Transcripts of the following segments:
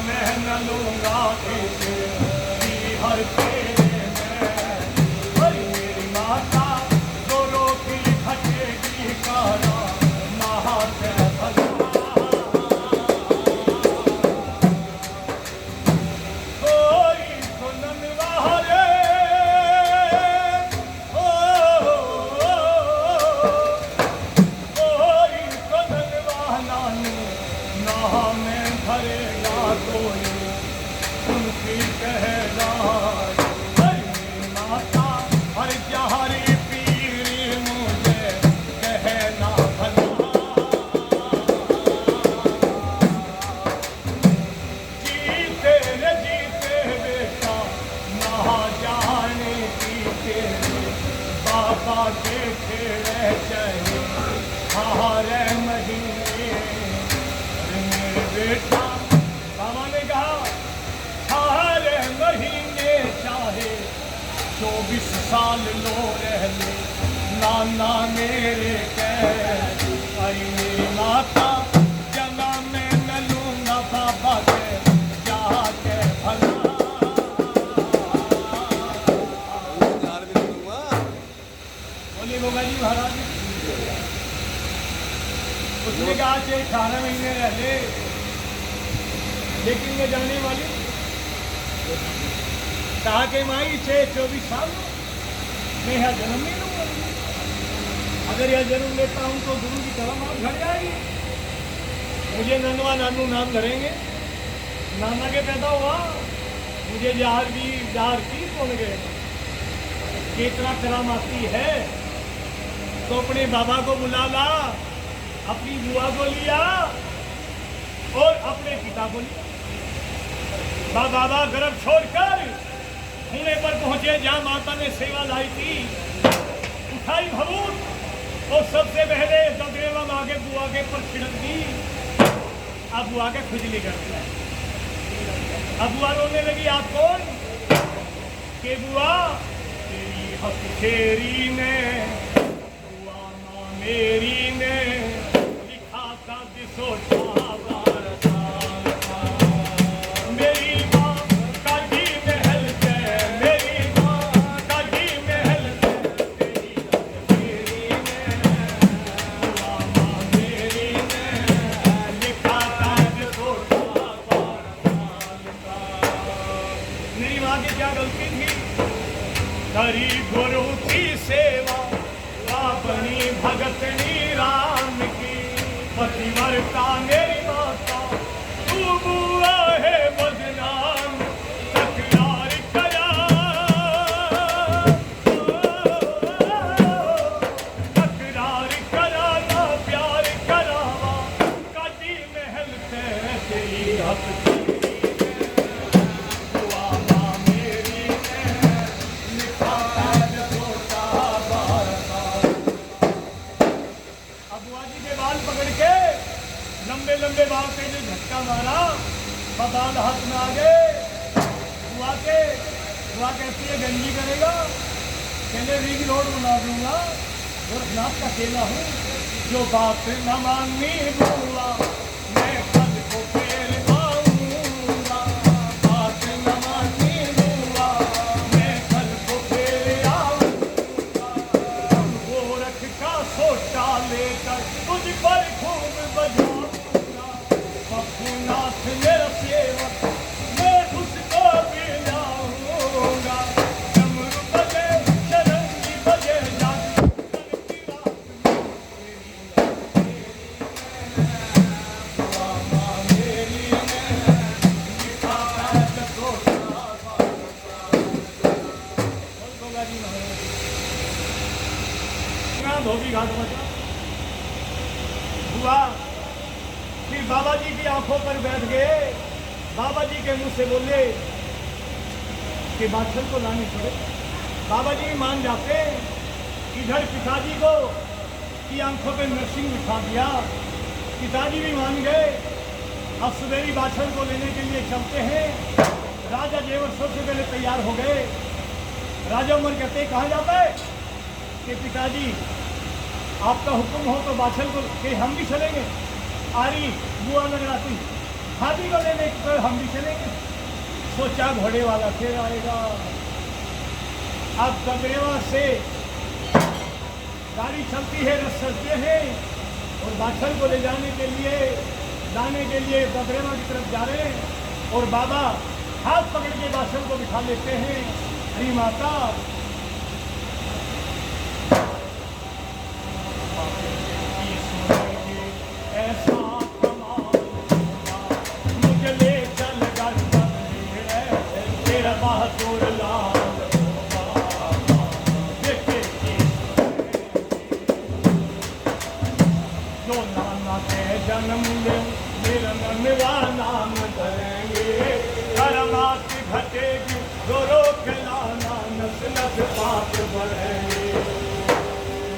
मैं न लूंगा इसे हर तेरे में। हरी मेरी माता दोनों की खटेगी कारा महाते भला। कोई सुनन वाले कोई सुनन वाला ना में भरेगा कोई उनकी कहलाज। हरी माता हर जहरी पीर मुझे कहना भला। जीते न जीते बेटा ना जाने की तेरे बाबा के खेड़े चले हारे महीने। मेरे बेटा बाबा ने कहा हारे महीने चाहे 24 साल लो रह ले नाना मेरे कह। आई मेरी माता जना मैं न लूंगा बाबा के जाके भला। बोले गोगा जी महाराज उसने कहा कि 18 महीने रह ले लेकिन मैं जाने वाली कहा कि माई 24 साल मैं यह जन्म नहीं लूंगा। अगर यह जन्म लेता हूं तो गुरु की तरह मां घट जाएगी। मुझे ननवा नानू नाम धरेंगे। नाना के पैदा हुआ मुझे जार की कौन गए। कितना करामाती है तो अपने बाबा को बुला ला, अपनी बुआ को लिया और अपने पिता को लिया। बाबा गर्भ छोड़कर खूने पर पहुंचे जहां माता ने सेवा लाई थी। उठाई भभूत और सबसे पहले दबेवम आगे बुआ के पर छिड़क दी। अब बुआ के खुजली करती है। अब बुआ रोने लगी। आप कौन के बुआ तेरी हथेरी ने बुआ मां मेरी ने लिखा था दिसो हरी गुरु की सेवा बनी भगतनी राम की पतिव्रता मेरी माता तू बुआ है बदनाम तकरार करा। तकरार कराना प्यार करावा काजी महल से तेरी हक लंबे बाल पे जो झटका मारा बाल हाथ में आ गए। बुआ कहती है गंजी करेगा कहने रिंग रोड बना दूंगा गोरखनाथ का केला हूँ जो बात न माननी बुआ मैं कल को फेर आऊंगा। बात न माननी बुआ मैं कल को फेर आऊंगा। गोरख का सोटा लेकर तुझ पर खूब बजा नाथ मेरा सेवक मैं उसको भी लाऊंगा। डमरू बजे शरंगी बजे जादू करती रात मेरी लिखा है धोबी घाट बचा हुआ। फिर बाबा जी की आंखों पर बैठ गए। बाबा जी के मुंह से बोले कि बादशाह को लाने पड़े। बाबा जी मान जाते। इधर पिताजी को की आंखों पे नरसिंह बिठा दिया। पिताजी भी मान गए। अब सवेरी बादशाह को लेने के लिए चलते हैं। राजा जेवर सबसे पहले तैयार हो गए। राजा उमर कहते कहाँ जाता है कि पिताजी आपका हुक्म हो तो बादशाह को कि हम भी चलेंगे। आरी बुआ लगराती हाथी को लेने पर हम भी चलेंगे। सोचा घोड़े वाला फिर आएगा। अब कमरेवा से गाड़ी चलती है, रस चलते हैं और बाछल को ले जाने के लिए लाने के लिए बबरेवा की तरफ जा रहे हैं और बाबा हाथ पकड़ के बाछल को बिठा लेते हैं। हरी माता ऐसा कमाल मुझे ले चल कर तेरा बहादुर लाल देखे जो नाना के जन्म ले मेरा नन्हा नाम करेंगे। करमात घटेगी रो रो खिलाना नस नस पाप बढ़ेंगे।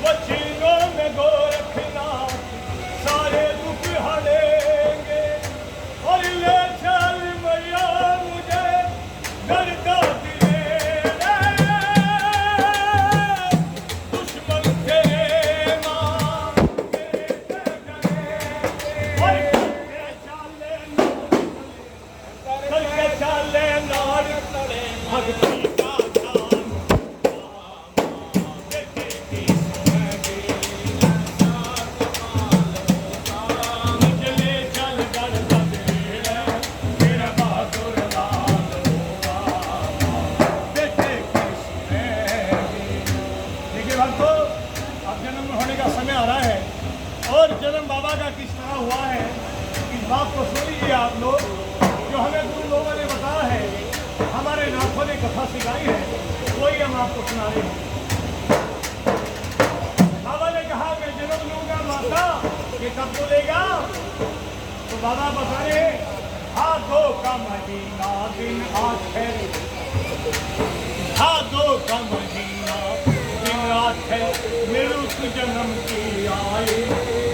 वो चीनों में गोरखनाथ सारे दुख हरेंगे और ले चल मैया मुझे घर का दिए दुश्मन तेरे माँ और करके चाले नार भक्ति का दान और जन्म बाबा का किस तरह हुआ है इस बात को सुन लीजिए आप लोग। जो हमें गुरु लोगों ने बताया है, हमारे नाथों ने कथा सिखाई है, वही हम आपको सुना रहे हैं। बाबा ने कहा मैं जन्म लूंगा माता, ये कब बोलेगा? तो बाबा बता रहे भादो का महीना दिन आज है, भादो का महीना दिन रात है मेरे उस जन्म की आई।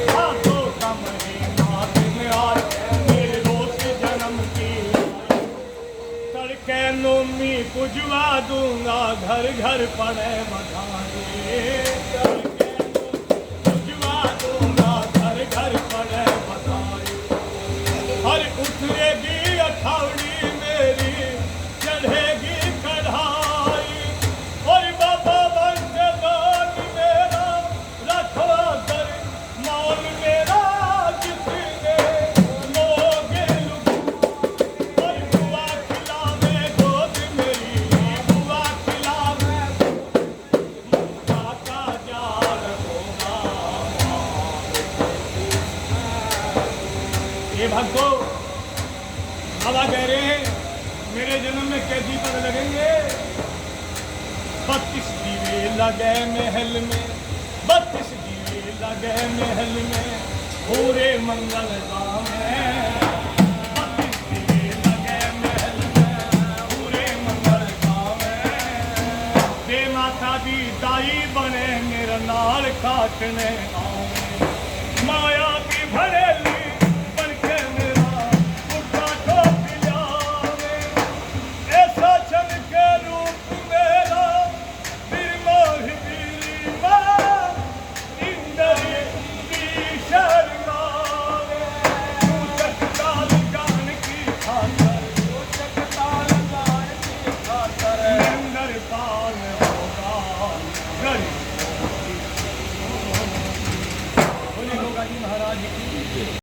भादो का महीना दिन रात मेरे दोस्त जन्म की तड़के नोमी पुजवा दूंगा घर घर पड़े बधाई। पुजवा दूंगा घर घर पड़े बधाई। हर उठेगी अठावड़ी मेरी चढ़ेगी कढ़ाई और बाबा बनते दान मेरा रखवा कर मान मेरा जिसने लोगे और बुआ खिलावे गोद मेरी बुआ खिलावे का जाल होगा। ये भक्तों बाबा कह रहे हैं मेरे जन्म में कैसी पद लगेंगे। 32 दीवे लगे महल में, 32 दीवे लगे महल में पूरे मंगल गाँव में। 32 दीवे लगे महल में पूरे मंगल गाँव में। दे माता दी दाई बने मेरा नाल काटने आए। माया की भरेली बनके मेरा उठा ठोक जावे। ऐसा चमके रूप मेरा निर्मोह वीरी माँ इंद्री की शर्मावे। चकताल गान की खातर, चकताल गान की खातर इंद्र पाल होगा गरीब। बोले होगा जी महाराज की।